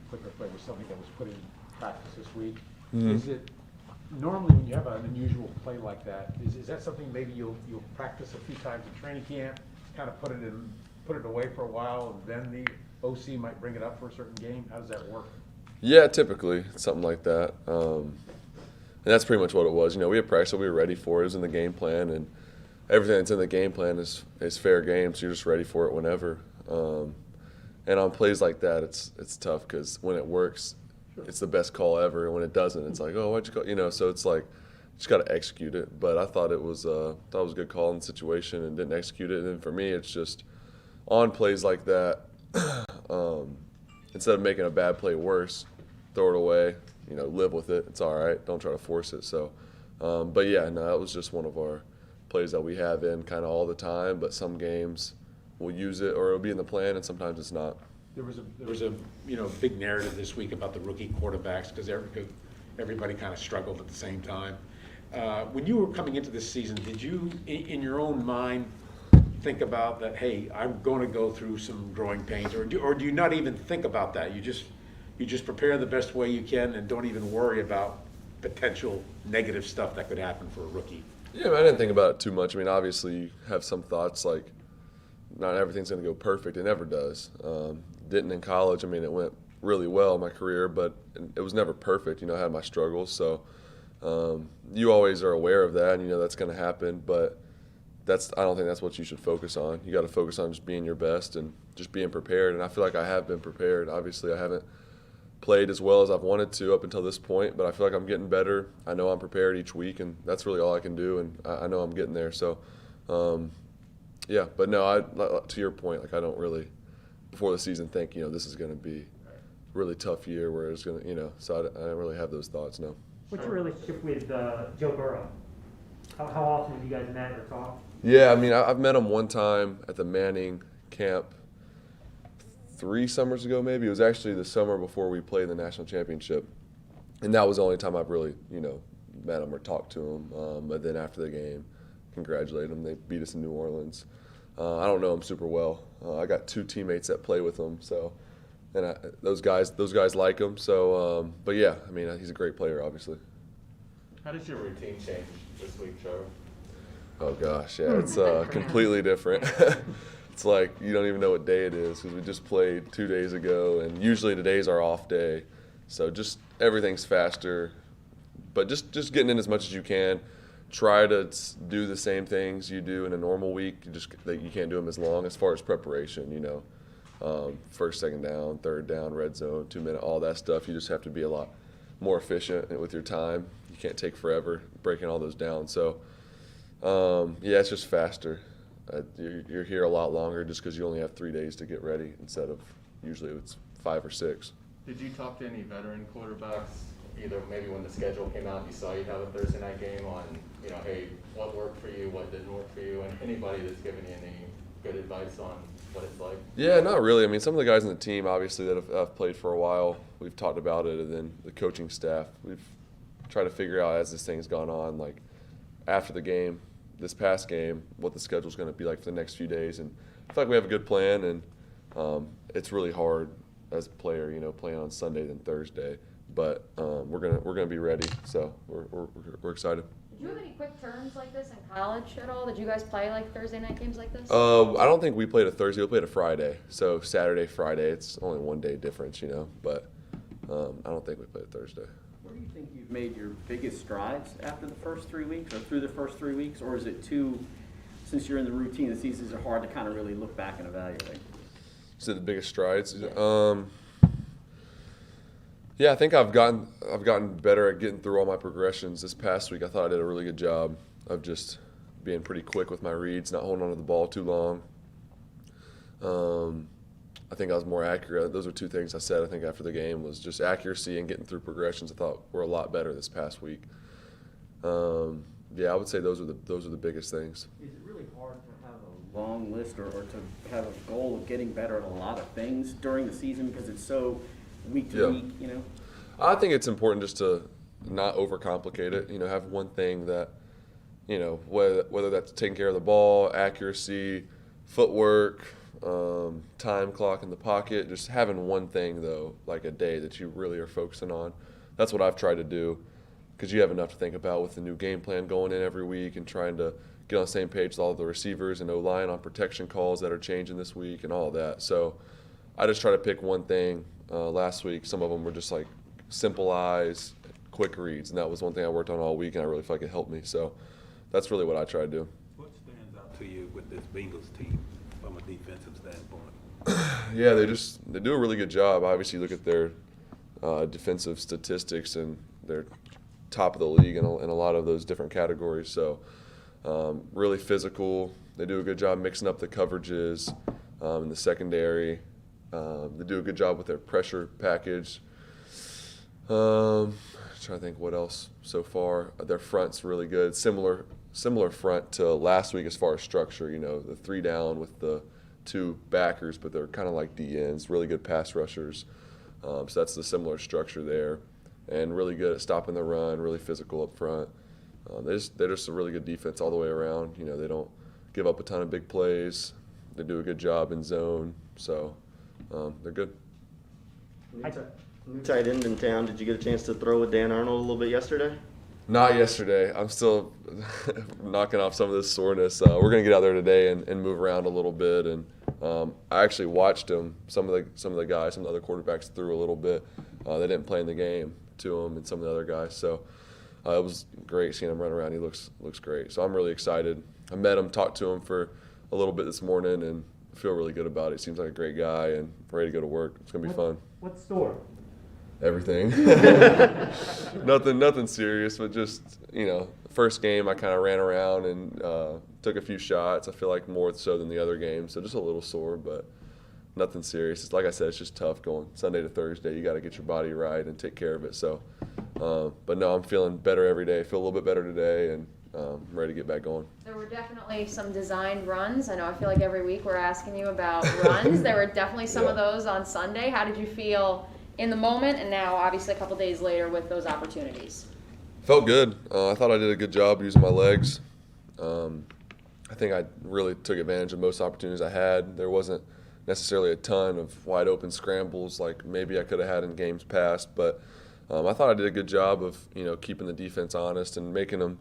quicker play was something that was put in practice this week. Mm-hmm. Is it normally when you have an unusual play like that, is that something maybe you'll practice a few times in training camp, kind of put it away for a while, and then the OC might bring it up for a certain game? How does that work? Yeah, typically something like that. And that's pretty much what it was. We had practice, so we were ready for it. It was in the game plan, and everything that's in the game plan is fair game, so you're just ready for it whenever. And on plays like that, it's tough because when it works, it's the best call ever, and when it doesn't, it's like, oh, why'd you call? So it's like you just got to execute it. But I thought it was a good call in the situation and didn't execute it. And then for me, it's just on plays like that, instead of making a bad play worse, throw it away. Live with it. It's all right. Don't try to force it. So, but yeah, no, that was just one of our plays that we have in kind of all the time. But some games we'll use it, or it'll be in the plan, and sometimes it's not. There was a big narrative this week about the rookie quarterbacks because everybody kind of struggled at the same time. When you were coming into this season, did you, in your own mind, think about that? Hey, I'm going to go through some growing pains, or do you not even think about that? You just prepare the best way you can and don't even worry about potential negative stuff that could happen for a rookie. Yeah, I didn't think about it too much. Obviously you have some thoughts like not everything's going to go perfect. It never does. Didn't in college. It went really well in my career, but it was never perfect. I had my struggles. So you always are aware of that, and that's going to happen. But I don't think that's what you should focus on. You got to focus on just being your best and just being prepared. And I feel like I have been prepared. Obviously, I haven't played as well as I've wanted to up until this point, but I feel like I'm getting better. I know I'm prepared each week, and that's really all I can do, and I know I'm getting there. So, yeah, but no, to your point, I don't really, before the season, think, this is going to be a really tough year where it's going to, so I don't really have those thoughts, no. What's your relationship with Joe Burrow? How often have you guys met or talked? Yeah, I've met him one time at the Manning camp 3 summers ago, maybe. It was actually the summer before we played the national championship, and that was the only time I've really, met him or talked to him. But then after the game, congratulated him. They beat us in New Orleans. I don't know him super well. I got 2 teammates that play with him, so and those guys like him. So, but yeah, he's a great player, obviously. How does your routine change this week, Trevor? Oh gosh, yeah, it's completely different. It's like you don't even know what day it is because we just played 2 days ago, and usually today's our off day. So just everything's faster, but just getting in as much as you can. Try to do the same things you do in a normal week. You can't do them as long as far as preparation. First, second down, third down, red zone, 2-minute, all that stuff. You just have to be a lot more efficient with your time. You can't take forever breaking all those down. So, yeah, it's just faster. You're here a lot longer just because you only have 3 days to get ready instead of usually it's 5 or 6. Did you talk to any veteran quarterbacks, either maybe when the schedule came out, you saw you'd have a Thursday night game on, hey, what worked for you, what didn't work for you, and anybody that's given you any good advice on what it's like? Yeah, not really. Some of the guys on the team, obviously, that have played for a while, we've talked about it, and then the coaching staff, we've tried to figure out as this thing's gone on, like after the game, this past game, what the schedule's going to be like for the next few days. And I feel like we have a good plan, and it's really hard as a player, playing on Sunday than Thursday. But we're gonna be ready, so we're excited. Did you have any quick turns like this in college at all? Did you guys play like Thursday night games like this? I don't think we played a Thursday. We played a Friday. So Saturday, Friday. It's only 1 day difference, But I don't think we played a Thursday. Where do you think you've made your biggest strides after the first 3 weeks, or through the first 3 weeks, or is it since you're in the routine of the season, is it hard to kind of really look back and evaluate? Is it the biggest strides? Yeah. Yeah, I think I've gotten better at getting through all my progressions. This past week, I thought I did a really good job of just being pretty quick with my reads, not holding on to the ball too long. I think I was more accurate. Those are 2 things I said, I think, after the game, was just accuracy and getting through progressions. I thought were a lot better this past week. Yeah, I would say those are the biggest things. Is it really hard to have a long list or to have a goal of getting better at a lot of things during the season because it's so week to week, I think it's important just to not overcomplicate it. Have one thing that, whether that's taking care of the ball, accuracy, footwork, time clock in the pocket, just having one thing, though, like a day that you really are focusing on. That's what I've tried to do, because you have enough to think about with the new game plan going in every week and trying to get on the same page with all the receivers and O-line on protection calls that are changing this week and all of that. So I just try to pick one thing. Last week, some of them were just like simple eyes, quick reads, and that was one thing I worked on all week, and I really feel like it helped me. So that's really what I try to do. What stands out to you with this Bengals team from a defensive standpoint? Yeah, they do a really good job. Obviously, you look at their defensive statistics, and they're top of the league in a lot of those different categories. So really physical. They do a good job mixing up the coverages in the secondary. They do a good job with their pressure package. Trying to think what else so far. Their front's really good. Similar front to last week as far as structure. The 3 down with the 2 backers, but they're kind of like DNs. Really good pass rushers. So that's the similar structure there, and really good at stopping the run. Really physical up front. They're just a really good defense all the way around. They don't give up a ton of big plays. They do a good job in zone. So they're good. New tight end in town. Did you get a chance to throw with Dan Arnold a little bit yesterday? Not yesterday. I'm still knocking off some of this soreness. We're going to get out there today and move around a little bit. And I actually watched him. Some of the guys, some of the other quarterbacks threw a little bit. They didn't play in the game to him and some of the other guys. So it was great seeing him run around. He looks great. So I'm really excited. I met him, talked to him for a little bit this morning, and feel really good about it. Seems like a great guy and ready to go to work. It's going to be fun. What store? Everything. Nothing serious, but just, first game I kind of ran around and took a few shots. I feel like more so than the other games, so just a little sore, but nothing serious. It's like I said, it's just tough going Sunday to Thursday. You got to get your body right and take care of it. So, but no, I'm feeling better every day. I feel a little bit better today, and ready to get back going. There were definitely some designed runs. I feel like every week we're asking you about runs. There were definitely some of those on Sunday. How did you feel in the moment, and now obviously a couple days later with those opportunities? Felt good. I thought I did a good job using my legs. I think I really took advantage of most opportunities I had. There wasn't necessarily a ton of wide open scrambles like maybe I could have had in games past, but I thought I did a good job of keeping the defense honest and making them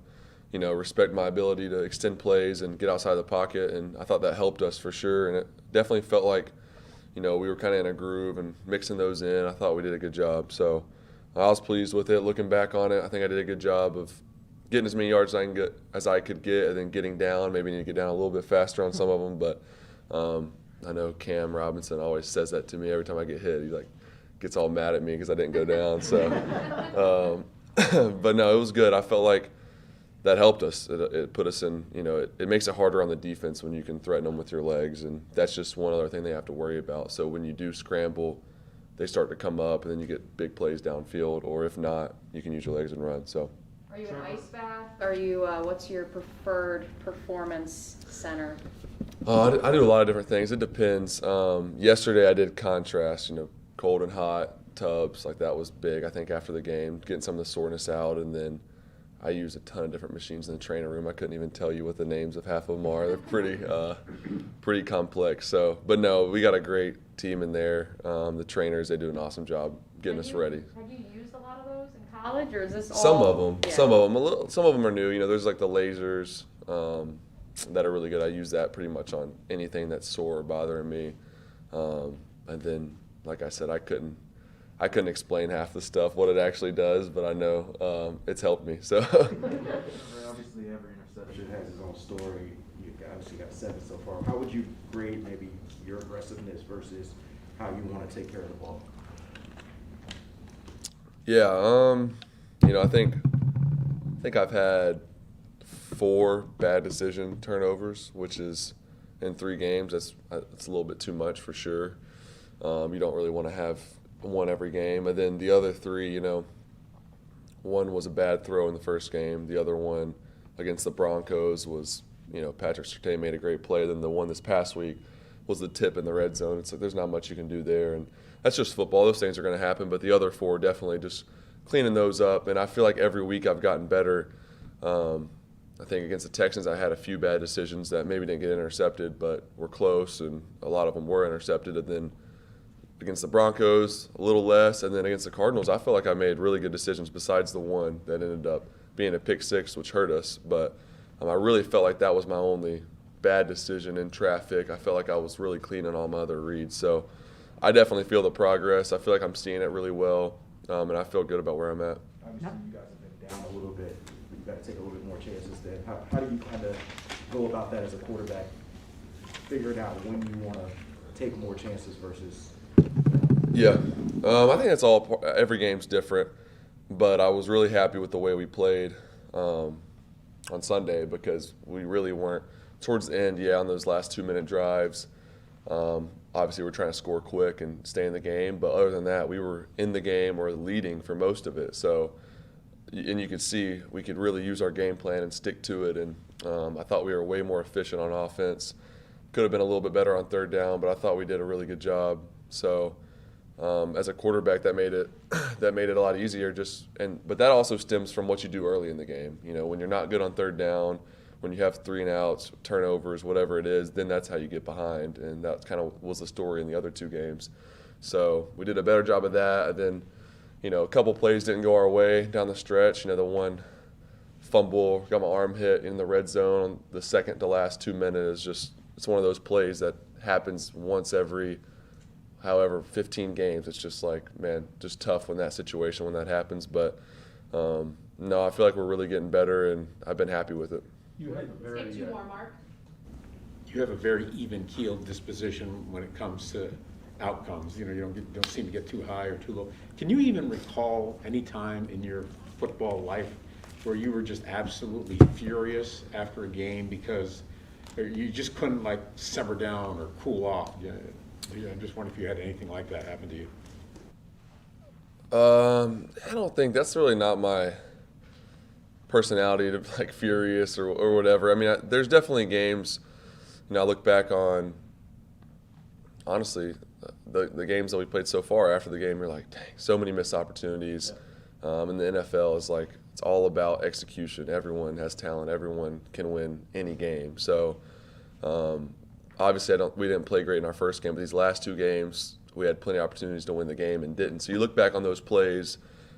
respect my ability to extend plays and get outside the pocket, and I thought that helped us for sure. And it definitely felt like we were kind of in a groove and mixing those in. I thought we did a good job. So I was pleased with it. Looking back on it, I think I did a good job of getting as many yards as I could get, and then getting down. Maybe need to get down a little bit faster on some of them. But I know Cam Robinson always says that to me every time I get hit. He gets all mad at me because I didn't go down. So, but no, it was good. I felt like that helped us. It put us in, it makes it harder on the defense when you can threaten them with your legs, and that's just one other thing they have to worry about. So when you do scramble, they start to come up, and then you get big plays downfield, or if not, you can use your legs and run. So. Are you an ice bath? Are you, what's your preferred performance center? I do a lot of different things. It depends. Yesterday I did contrast, cold and hot tubs. Like that was big, I think, after the game, getting some of the soreness out, and then I use a ton of different machines in the training room. I couldn't even tell you what the names of half of them are. They're pretty complex. So, but no, we got a great team in there. The trainers, they do an awesome job getting us ready. Have you used a lot of those in college, or is this all? Some of them. Yeah. Some of them are new. There's like the lasers that are really good. I use that pretty much on anything that's sore or bothering me. And then, like I said, I couldn't explain half the stuff, what it actually does, but I know it's helped me. So. Obviously, every interception has its own story. You've obviously got 7 so far. How would you grade maybe your aggressiveness versus how you want to take care of the ball? Yeah, I think I've had 4 bad decision turnovers, which is in 3 games. That's a little bit too much for sure. You don't really want to have one every game. And then the other 3, one was a bad throw in the first game. The other one against the Broncos was, Patrick Surtain made a great play. Then the one this past week was the tip in the red zone. It's like there's not much you can do there. And that's just football. Those things are going to happen. But the other 4, definitely just cleaning those up. And I feel like every week I've gotten better I think against the Texans, I had a few bad decisions that maybe didn't get intercepted, but were close, and a lot of them were intercepted. And then against the Broncos, a little less. And then against the Cardinals, I feel like I made really good decisions besides the one that ended up being a pick six, which hurt us. But I really felt like that was my only bad decision in traffic. I felt like I was really clean on all my other reads. So I definitely feel the progress. I feel like I'm seeing it really well, and I feel good about where I'm at. Obviously, you guys have been down a little bit. You've got to take a little bit more chances then. How do you kind of go about that as a quarterback, figuring out when you want to take more chances versus? Yeah, I think it's all every game's different, but I was really happy with the way we played on Sunday because we really weren't towards the end. Yeah, on those last 2-minute drives, obviously we're trying to score quick and stay in the game, but other than that, we were in the game or leading for most of it. So, and you could see we could really use our game plan and stick to it. And I thought we were way more efficient on offense. Could have been a little bit better on third down, but I thought we did a really good job. So. As a quarterback, that made it a lot easier. But that also stems from what you do early in the game. You know, when you're not good on third down, when you have 3 and outs, turnovers, whatever it is, then that's how you get behind. And that kind of was the story in the other 2 games. So we did a better job of that. And then, you know, a couple plays didn't go our way down the stretch. You know, the one fumble, got my arm hit in the red zone. The second to last 2 minutes it's one of those plays that happens once every. However, 15 games, it's just like, man, just tough when that happens. But, no, I feel like we're really getting better, and I've been happy with it. You have a very, Take 2 more, Mark. You have a very even-keeled disposition when it comes to outcomes. You know, you don't seem to get too high or too low. Can you even recall any time in your football life where you were just absolutely furious after a game because you just couldn't, like, simmer down or cool off? I'm just wondering if you had anything like that happen to you. I don't think that's really not my personality to like furious or whatever. I mean, there's definitely games. You know, I look back on honestly the games that we played so far. After the game, you're like, dang, so many missed opportunities. And the NFL is like it's all about execution. Everyone has talent. Everyone can win any game. So. Obviously, we didn't play great in our first game, but these last 2 games, we had plenty of opportunities to win the game and didn't. So you look back on those plays,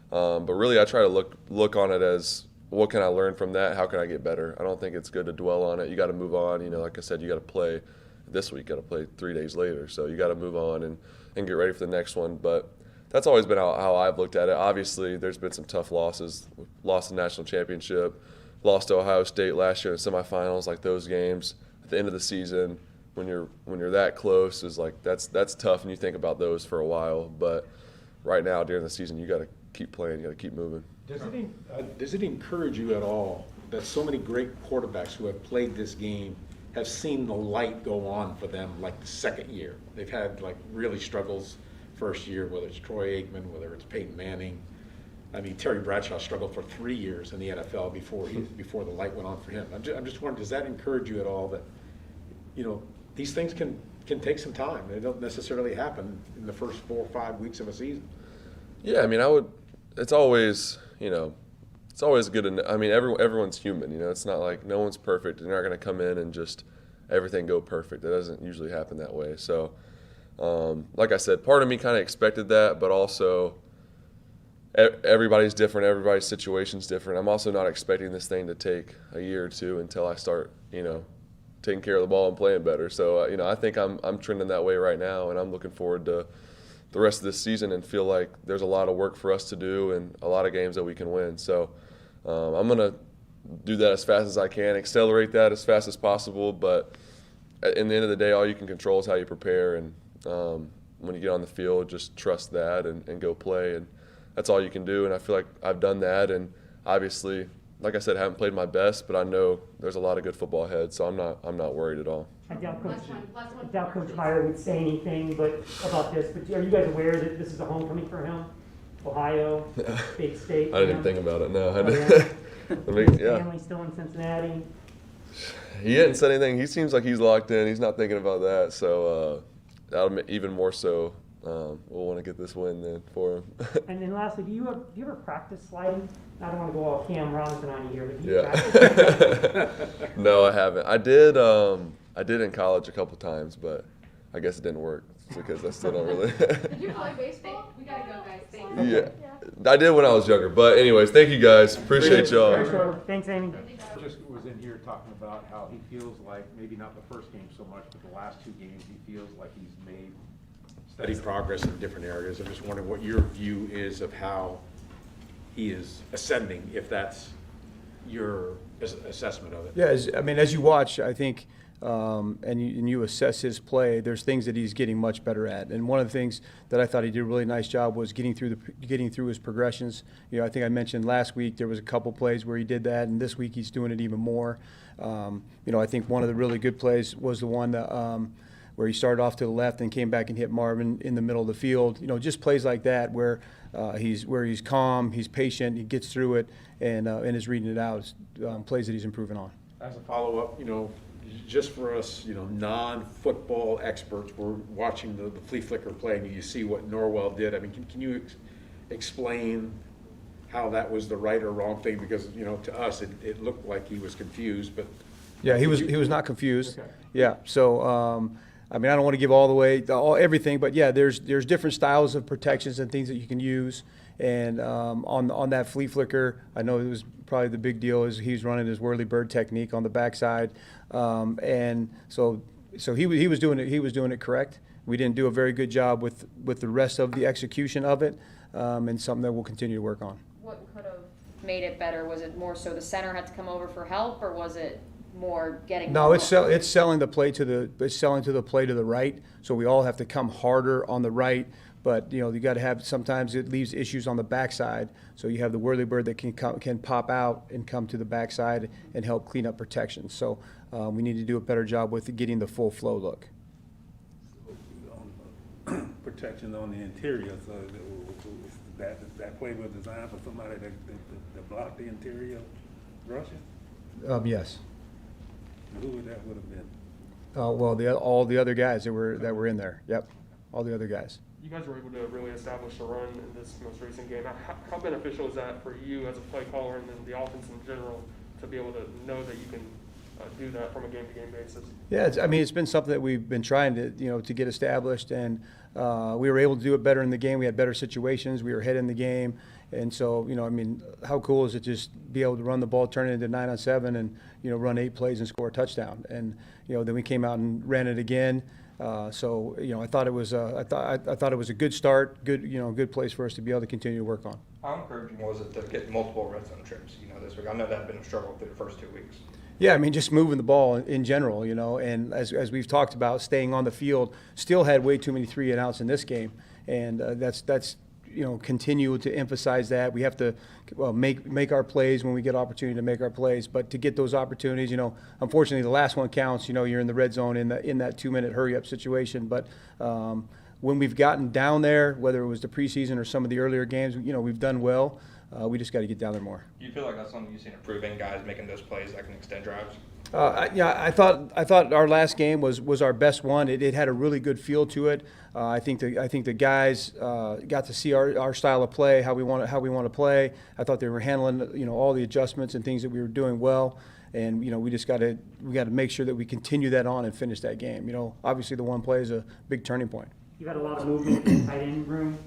but really I try to look on it as what can I learn from that? How can I get better? I don't think it's good to dwell on it. You got to move on. You know, like I said, you got to play this week, got to play 3 days later. So you got to move on and get ready for the next one. But that's always been how I've looked at it. Obviously, there's been some tough losses. We lost the national championship, lost to Ohio State last year in semifinals, like those games at the end of the season. When you're that close is like that's tough, and you think about those for a while. But right now during the season, you got to keep playing, you got to keep moving. Does it encourage you at all that so many great quarterbacks who have played this game have seen the light go on for them like the second year? They've had like really struggles first year, whether it's Troy Aikman, whether it's Peyton Manning. I mean, Terry Bradshaw struggled for 3 years in the NFL before the light went on for him. I'm just wondering, does that encourage you at all that, you know, these things can take some time. They don't necessarily happen in the first 4 or 5 weeks of a season. Yeah, I mean, it's always, you know, it's always good to, I mean, everyone's human, you know. It's not like no one's perfect. They're not going to come in and just everything go perfect. That doesn't usually happen that way. So, like I said, part of me kind of expected that, but also everybody's different. Everybody's situation's different. I'm also not expecting this thing to take a year or 2 until I start, you know, taking care of the ball and playing better. So, you know, I think I'm trending that way right now, and I'm looking forward to the rest of this season and feel like there's a lot of work for us to do and a lot of games that we can win. So I'm going to do that as fast as I can, accelerate that as fast as possible. But in the end of the day, all you can control is how you prepare. And when you get on the field, just trust that and go play. And that's all you can do. And I feel like I've done that. And obviously, like I said, I haven't played my best, but I know there's a lot of good football ahead, so I'm not worried at all. I doubt Coach Meyer would say anything about this, but are you guys aware that this is a homecoming for him? Ohio, big state. I didn't think about it, no. Oh, yeah. I mean, yeah. Family still in Cincinnati. He hadn't said anything. He seems like he's locked in. He's not thinking about that, so that'll even more so we'll want to get this win then for him. And then lastly, do you ever practice sliding? I don't want to go all Cam Robinson on you here, but do you Yeah. practice? No, I haven't. I did in college a couple times, but I guess it didn't work because I still don't really. Did you play baseball? We gotta go, guys. Thank you. Yeah, I did when I was younger. But anyways, thank you guys. Appreciate y'all. Thanks, Amy. Just was in here talking about how he feels like, maybe not the first game so much, but the last 2 games, he feels like he's made steady progress in different areas. I'm just wondering what your view is of how he is ascending, if that's your assessment of it. Yeah, as you watch, I think, and you assess his play, there's things that he's getting much better at. And one of the things that I thought he did a really nice job was getting through his progressions. I think I mentioned last week there was a couple plays where he did that, and this week he's doing it even more. I think one of the really good plays was the one that where he started off to the left and came back and hit Marvin in the middle of the field. Just plays like that where he's calm, he's patient, he gets through it, and is reading it out. Plays that he's improving on. As a follow-up, just for us, non-football experts, we're watching the flea flicker play, and you see what Norwell did. I mean, can you explain how that was the right or wrong thing? Because, to us, it looked like he was confused, but. Yeah, he was not confused. Okay. Yeah, so, I don't want to give everything, but yeah, there's different styles of protections and things that you can use. And on that flea flicker, I know it was probably the big deal is he's running his whirly bird technique on the backside, and so he was doing it correct. We didn't do a very good job with the rest of the execution of it, and something that we'll continue to work on. What could have made it better? Was it more so the center had to come over for help, or was it more getting? No, it's selling the play to the play to the right. So we all have to come harder on the right. But you got to have, sometimes it leaves issues on the backside. So you have the whirly bird that can pop out and come to the backside and help clean up protection. So we need to do a better job with getting the full flow look. Protection on the interior, so that play was designed for somebody that blocked the interior rushing? Yes. Who would that would have been? Well, all the other guys that were in there. Yep, all the other guys. You guys were able to really establish a run in this most recent game. How beneficial is that for you as a play caller and then the offense in general to be able to know that you can do that from a game-to-game basis? Yeah, it's been something that we've been trying to get established, and we were able to do it better in the game. We had better situations. We were ahead in the game, and so how cool is it just be able to run the ball, turn it into 9-on-7, and run 8 plays and score a touchdown, and then we came out and ran it again. I thought it was I thought it was a good start, good place for us to be able to continue to work on. How encouraging was it to get multiple red zone trips, this week? I know that had been a struggle through the first 2 weeks. Yeah, just moving the ball in general, and as we've talked about, staying on the field, still had way too many 3-and-outs in this game, and that's continue to emphasize that. We have to make our plays when we get opportunity to make our plays, but to get those opportunities, unfortunately the last one counts. You're in the red zone in that 2-minute hurry-up situation, but when we've gotten down there, whether it was the preseason or some of the earlier games, we've done well. We just got to get down there more. Do you feel like that's something you've seen improving, guys making those plays that can extend drives? I thought our last game was our best one. It had a really good feel to it. I think the guys got to see our style of play, how we want to play. I thought they were handling all the adjustments and things that we were doing well. And we just got to make sure that we continue that on and finish that game. Obviously the one play is a big turning point. You've had a lot of movement in the tight end room.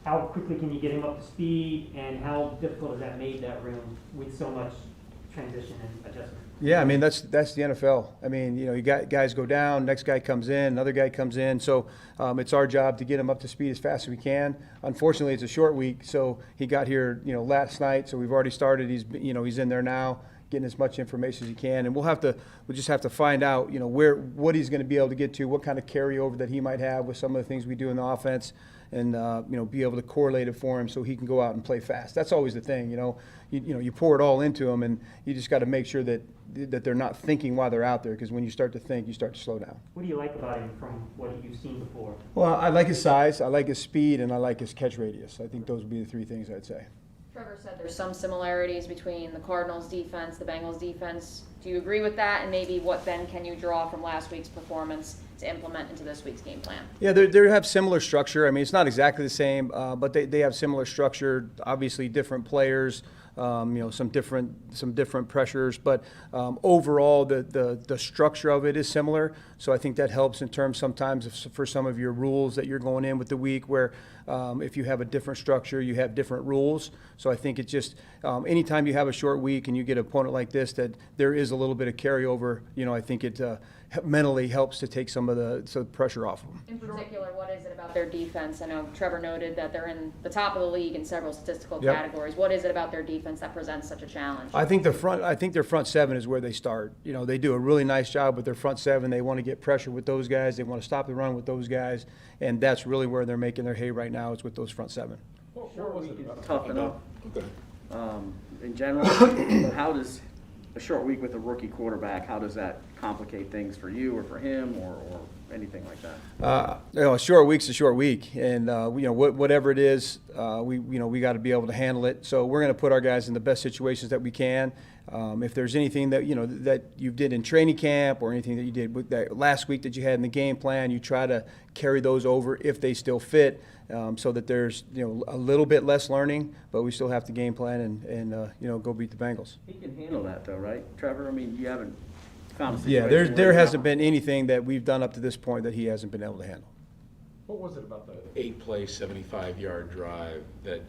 How quickly can you get him up to speed, and how difficult has that made that room with so much transition and adjustment? Yeah, that's the NFL. You got guys go down, next guy comes in, another guy comes in. So it's our job to get him up to speed as fast as we can. Unfortunately, it's a short week, so he got here, last night. So we've already started. He's in there now, getting as much information as he can, and we'll just have to find out, what he's going to be able to get to, what kind of carryover that he might have with some of the things we do in the offense, and be able to correlate it for him so he can go out and play fast. That's always the thing, you pour it all into them, and you just got to make sure that they're not thinking while they're out there, because when you start to think, you start to slow down. What do you like about him from what you've seen before? Well, I like his size, I like his speed, and I like his catch radius. I think those would be the 3 things I'd say. Trevor said there's some similarities between the Cardinals defense, the Bengals defense. Do you agree with that? And maybe what then can you draw from last week's performance to implement into this week's game plan? Yeah, they have similar structure. I mean, it's not exactly the same, but they have similar structure. Obviously, different players. Some different pressures, but overall the structure of it is similar. So I think that helps in terms sometimes for some of your rules that you're going in with the week, where if you have a different structure, you have different rules. So I think it's just anytime you have a short week and you get an opponent like this, that there is a little bit of carryover. I think it mentally helps to take some of the pressure off of them. In particular, what is it about their defense? I know Trevor noted that they're in the top of the league in several statistical Yep. categories. What is it about their defense that presents such a challenge? I think their front seven is where they start. They do a really nice job with their front seven. They want to get pressure with those guys. They want to stop the run with those guys, and that's really where they're making their hay right now, is with those front seven. Short week is tough enough. Okay. In general, how does a short week with a rookie quarterback, how does that complicate things for you or for him or anything like that? A short week's a short week, and whatever it is, we got to be able to handle it. So we're going to put our guys in the best situations that we can. If there's anything that that you did in training camp or anything that you did with that last week that you had in the game plan, you try to carry those over if they still fit, so that there's a little bit less learning, but we still have to game plan and go beat the Bengals. He can handle that though, right, Trevor? I mean, you haven't found a situation Yeah, where there you hasn't been anything that we've done up to this point that he hasn't been able to handle. What was it about the 8-play, 75-yard drive that,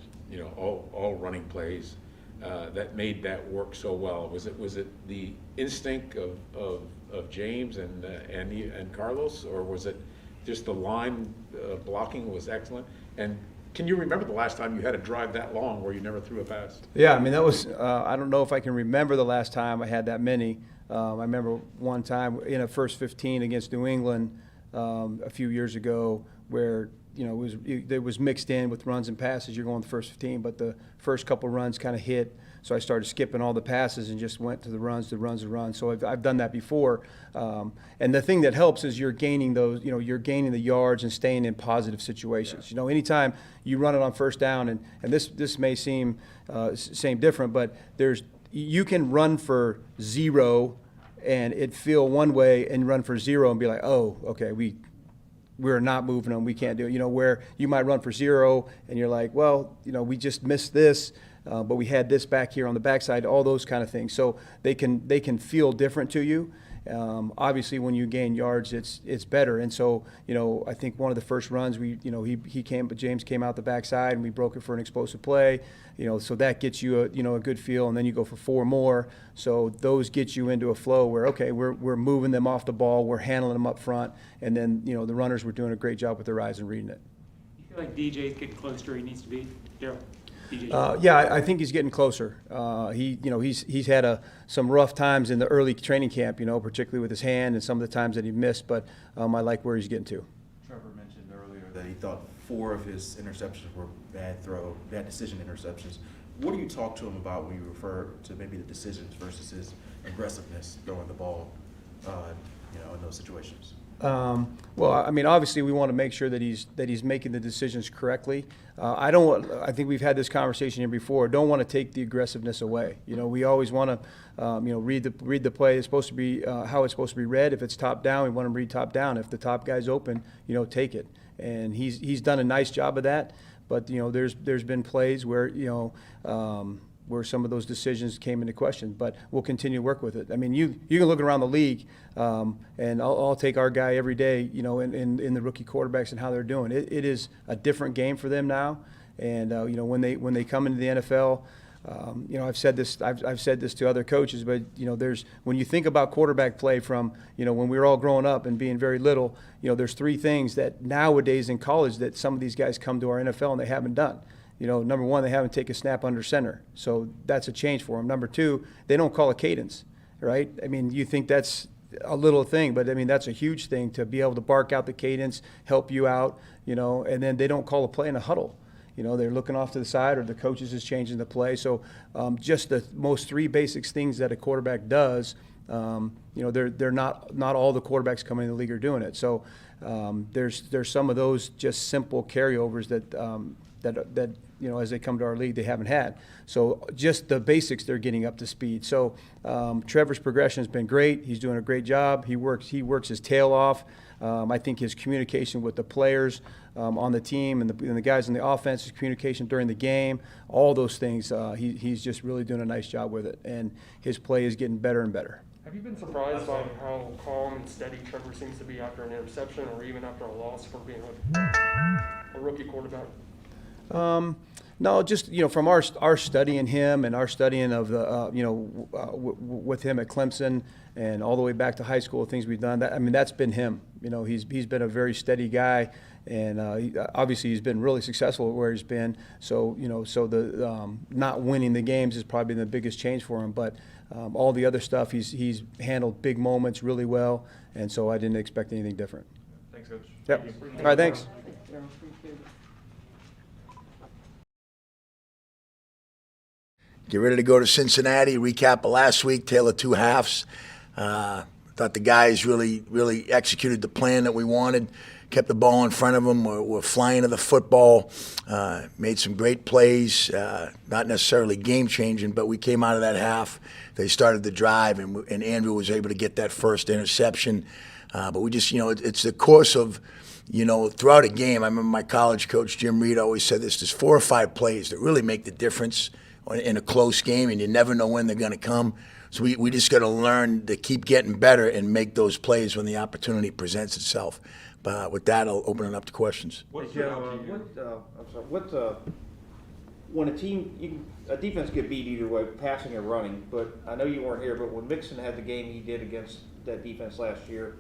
all running plays, that made that work so well? Was it the instinct of James and Carlos, or was it just the line blocking was excellent? And can you remember the last time you had a drive that long where you never threw a pass? Yeah, I mean, that was, I don't know if I can remember the last time I had that many. I remember one time in a first 15 against New England a few years ago where, it was mixed in with runs and passes. You're going the first 15, but the first couple runs kind of hit. So I started skipping all the passes and just went to the runs. So I've done that before. And the thing that helps is you're gaining those, you're gaining the yards and staying in positive situations. Yeah. Anytime you run it on first down, and this may seem different, but you can run for 0 and it feel one way, and run for 0 and be like, oh, okay, we're not moving them, we can't do it. Where you might run for 0 and you're like, well, we just missed this, but we had this back here on the backside, all those kind of things. So they can feel different to you. Obviously, when you gain yards, it's better. And so, I think one of the first runs, James came out the backside and we broke it for an explosive play. So that gets you a good feel, and then you go for 4 more. So those get you into a flow where, okay, we're moving them off the ball, we're handling them up front, and then the runners were doing a great job with their eyes and reading it. You feel like DJ's getting close to where he needs to be, Darrell? Yeah, I think he's getting closer. He's had some rough times in the early training camp, particularly with his hand and some of the times that he missed. But I like where he's getting to. Trevor mentioned earlier that he thought 4 of his interceptions were bad decision interceptions. What do you talk to him about when you refer to maybe the decisions versus his aggressiveness throwing the ball, in those situations? Well, I mean, obviously, we want to make sure that he's making the decisions correctly. I think we've had this conversation here before. Don't want to take the aggressiveness away. We always want to, read the play. It's supposed to be how it's supposed to be read. If it's top down, we want to read top down. If the top guy's open, take it. And he's done a nice job of that. But there's been plays where where some of those decisions came into question, but we'll continue to work with it. I mean, you can look around the league, and I'll take our guy every day, in the rookie quarterbacks and how they're doing. It is a different game for them now, and when they come into the NFL, I've said this to other coaches, but when you think about quarterback play from when we were all growing up and being very little, there's 3 things that nowadays in college that some of these guys come to our NFL and they haven't done. Number 1, they haven't taken a snap under center. So that's a change for them. Number 2, they don't call a cadence, right? I mean, you think that's a little thing, but I mean, that's a huge thing to be able to bark out the cadence, help you out, and then they don't call a play in a huddle. They're looking off to the side, or the coaches is changing the play. So just the most 3 basic things that a quarterback does, they're not all the quarterbacks coming in the league are doing it. So there's some of those just simple carryovers that that as they come to our league, they haven't had. So just the basics, they're getting up to speed. So Trevor's progression has been great. He's doing a great job. He works his tail off. I think his communication with the players on the team and the guys in the offense, his communication during the game, all those things, he's just really doing a nice job with it. And his play is getting better and better. Have you been surprised by how calm and steady Trevor seems to be after an interception or even after a loss for being a rookie quarterback? No, just from our studying him and our studying of the with him at Clemson and all the way back to high school, things we've done. That's been him. He's been a very steady guy, and obviously he's been really successful where he's been. So the not winning the games has probably been the biggest change for him. But all the other stuff, he's handled big moments really well, and so I didn't expect anything different. Thanks, Coach. Yep. All right, thanks. Get ready to go to Cincinnati. Recap of last week, tale of two halves. Thought the guys really executed the plan that we wanted. Kept the ball in front of them. We're flying to the football. Made some great plays. Not necessarily game-changing, but we came out of that half. They started the drive, and Andrew was able to get that first interception. But we just, it's the course of, throughout a game. I remember my college coach, Jim Reed, always said this. There's 4 or 5 plays that really make the difference in a close game, and you never know when they're going to come. So we just got to learn to keep getting better and make those plays when the opportunity presents itself. But with that, I'll open it up to questions. When a defense get beat either way, passing or running, but I know you weren't here, but when Mixon had the game he did against that defense last year,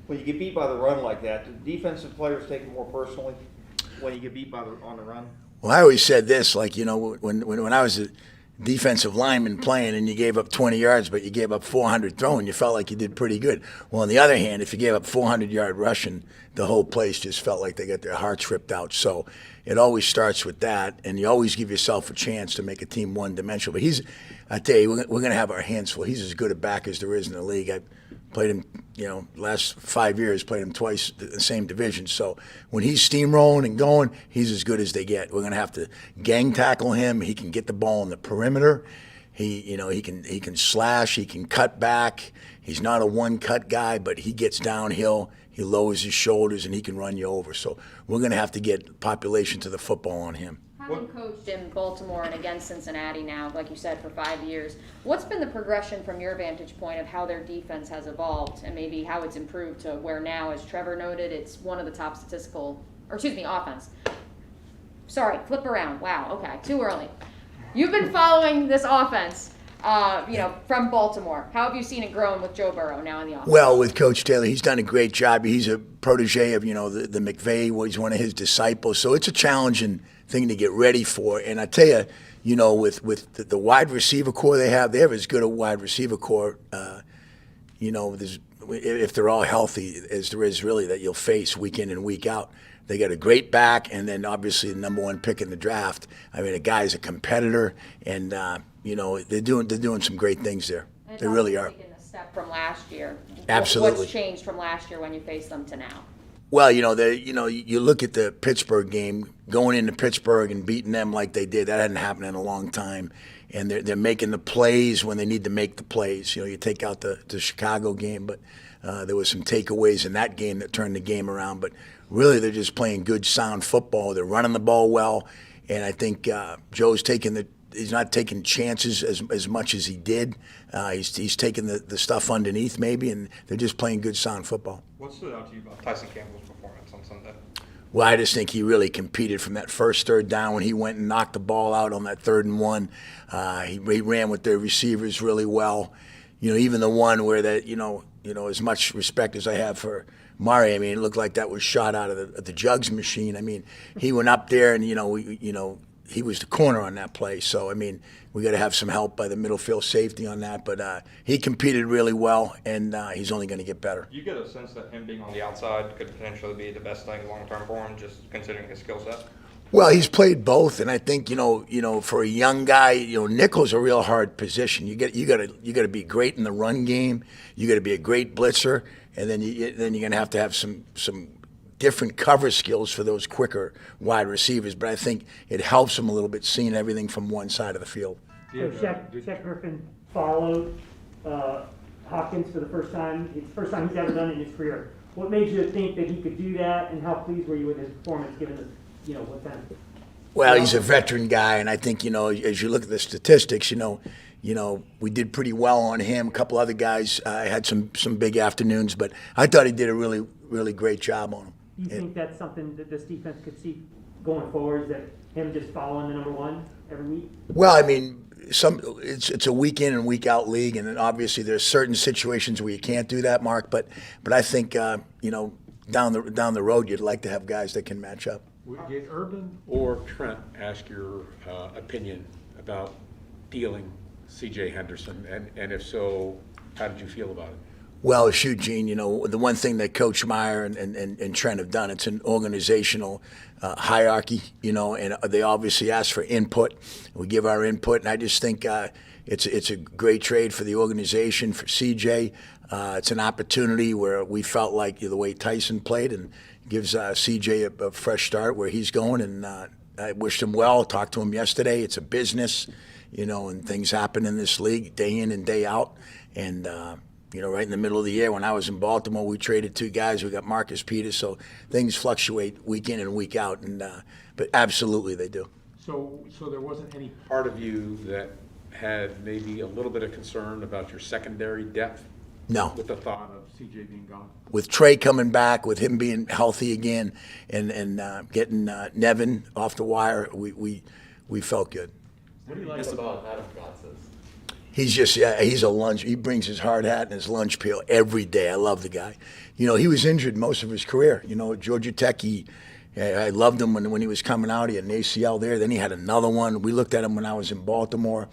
when you get beat by the run like that, do defensive players take it more personally when you get beat on the run? Well, I always said this, when I was a defensive lineman playing and you gave up 20 yards, but you gave up 400 throwing, you felt like you did pretty good. Well, on the other hand, if you gave up 400-yard rushing, the whole place just felt like they got their hearts ripped out. So it always starts with that, and you always give yourself a chance to make a team one-dimensional. But I tell you, we're going to have our hands full. He's as good a back as there is in the league. I played him, last 5 years, played him twice in the same division. So when he's steamrolling and going, he's as good as they get. We're going to have to gang tackle him. He can get the ball on the perimeter. He can slash. He can cut back. He's not a one-cut guy, but he gets downhill. He lowers his shoulders, and he can run you over. So we're going to have to get population to the football on him. Having coached in Baltimore and against Cincinnati now, like you said, for 5 years, what's been the progression from your vantage point of how their defense has evolved and maybe how it's improved to where now, as Trevor noted, it's one of the top offense. Sorry, flip around. Wow, okay, too early. You've been following this offense, from Baltimore. How have you seen it growing with Joe Burrow now in the offense? Well, with Coach Taylor, he's done a great job. He's a protege of, the McVay. He's one of his disciples. So it's a challenging thing to get ready for. And I tell you, with the wide receiver core they have as good a wide receiver core, if they're all healthy as there is really that you'll face week in and week out. They got a great back, and then obviously the number 1 pick in the draft. I mean, a guy's a competitor, and they're doing some great things there. They really are. Taking a step from last year. Absolutely. What's changed from last year when you faced them to now? Well, you look at the Pittsburgh game, going into Pittsburgh and beating them like they did. That hadn't happened in a long time, and they're making the plays when they need to make the plays. You take out the Chicago game, but there was some takeaways in that game that turned the game around. But really, they're just playing good, sound football. They're running the ball well, and I think Joe's he's not taking chances as much as he did. He's taking the stuff underneath maybe, and they're just playing good, sound football. What stood out to you about Tyson Campbell's performance on Sunday? Well, I just think he really competed from that first third down when he went and knocked the ball out on that 3rd and 1. He ran with the receivers really well. Even the one where that, as much respect as I have for Murray, it looked like that was shot out of the jugs machine. He went up there and, he was the corner on that play. So, we got to have some help by the middle field safety on that. But he competed really well, and he's only going to get better. You get a sense that him being on the outside could potentially be the best thing long-term for him, just considering his skill set? Well, he's played both, and I think for a young guy, nickel's a real hard position. You got to be great in the run game. You got to be a great blitzer, and then you're going to have some different cover skills for those quicker wide receivers, but I think it helps him a little bit seeing everything from one side of the field. So Shaq Griffin followed Hopkins for the first time. It's the first time he's ever done it in his career. What made you think that he could do that, and how pleased were you with his performance, given the, what kind of? Well, he's a veteran guy, and I think, as you look at the statistics, we did pretty well on him. A couple other guys had some big afternoons, but I thought he did a really, really great job on him. Do you think that's something that this defense could see going forward, is that him just following the number one every week? Well, I mean, it's a week in and week out league, and then obviously there's certain situations where you can't do that, Mark. But I think down the road you'd like to have guys that can match up. Did Urban or Trent ask your opinion about dealing C.J. Henderson, and if so, how did you feel about it? Well, shoot, Gene, the one thing that Coach Meyer and Trent have done, it's an organizational hierarchy, and they obviously ask for input. We give our input, and I just think it's a great trade for the organization, for CJ. It's an opportunity where we felt like the way Tyson played and gives CJ a fresh start where he's going, and I wished him well, talked to him yesterday. It's a business, and things happen in this league day in and day out, and right in the middle of the year when I was in Baltimore, we traded two guys. We got Marcus Peters, so things fluctuate week in and week out, and but absolutely they do. So there wasn't any part of you that had maybe a little bit of concern about your secondary depth? No. With the thought of CJ being gone? With Trey coming back, with him being healthy again, and getting Nevin off the wire, we felt good. What do you like about Adam Gotsis? He's a lunch. He brings his hard hat and his lunch pail every day. I love the guy. He was injured most of his career. Georgia Tech, I loved him when he was coming out. He had an ACL there. Then he had another one. We looked at him when I was in Baltimore.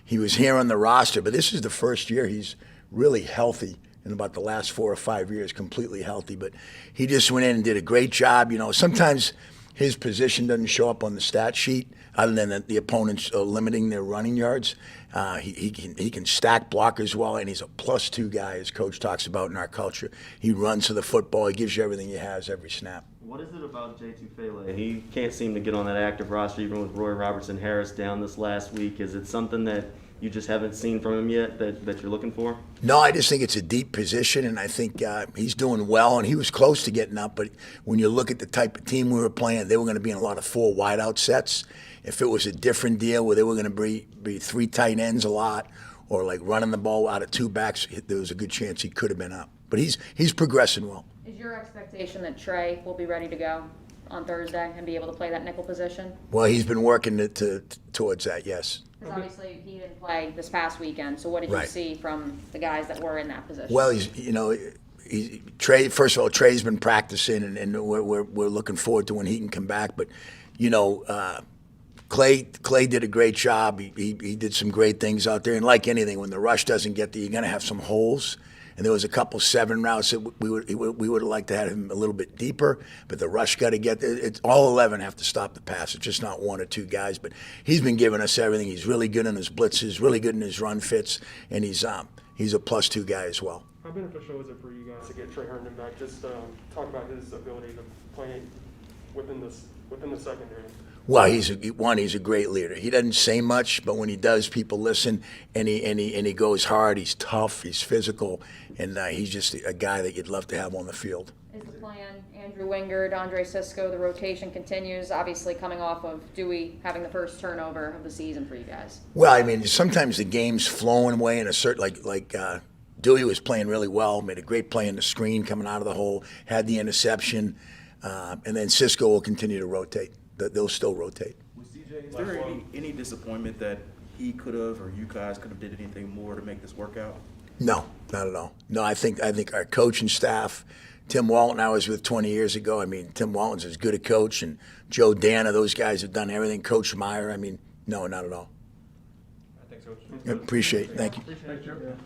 He was here on the roster, but this is the first year he's really healthy in about the last 4 or 5 years, completely healthy. But he just went in and did a great job. Sometimes his position doesn't show up on the stat sheet, other than that the opponents are limiting their running yards. He can stack blockers well, and he's a +2 guy, as Coach talks about in our culture. He runs to the football. He gives you everything he has every snap. What is it about J2 Fele? He can't seem to get on that active roster, even with Roy Robertson Harris down this last week. Is it something that you just haven't seen from him yet that you're looking for? No, I just think it's a deep position, and I think he's doing well, and he was close to getting up, but when you look at the type of team we were playing, they were going to be in a lot of 4 wideout sets. If it was a different deal where they were going to be 3 tight ends a lot, or like running the ball out of 2 backs, there was a good chance he could have been up. But he's progressing well. Is your expectation that Trey will be ready to go on Thursday and be able to play that nickel position? Well, he's been working towards that, yes. Because obviously he didn't play this past weekend, so what did you see from the guys that were in that position? Well, Trey. First of all, Trey's been practicing, and we're looking forward to when he can come back. But Clay did a great job. He did some great things out there, and like anything, when the rush doesn't get there, you're going to have some holes. And there was a couple 7 routes that we would have liked to have him a little bit deeper, but the rush got to get there. All 11 have to stop the pass. It's just not 1 or 2 guys. But he's been giving us everything. He's really good in his blitzes, really good in his run fits, and he's a +2 guy as well. How beneficial is it for you guys to get Trey Herndon back? Just talk about his ability to play within the secondary. Well, he's a great leader. He doesn't say much, but when he does, people listen, and he goes hard. He's tough. He's physical, and he's just a guy that you'd love to have on the field. Is the plan Andrew Wingard, Andre Sisco? The rotation continues, obviously coming off of Dewey having the first turnover of the season for you guys. Well, I mean, sometimes the game's flowing away in a certain like Dewey was playing really well, made a great play in the screen coming out of the hole, had the interception, and then Sisco will continue to rotate. They'll still rotate. Is there any disappointment that he could have, or you guys could have did anything more to make this work out? No, not at all. No, I think our coaching staff, Tim Walton I was with 20 years ago. I mean, Tim Walton's as good a coach, and Joe Dana, those guys have done everything. Coach Meyer, I mean, no, not at all. I think so. Appreciate it. Thank you. Appreciate you.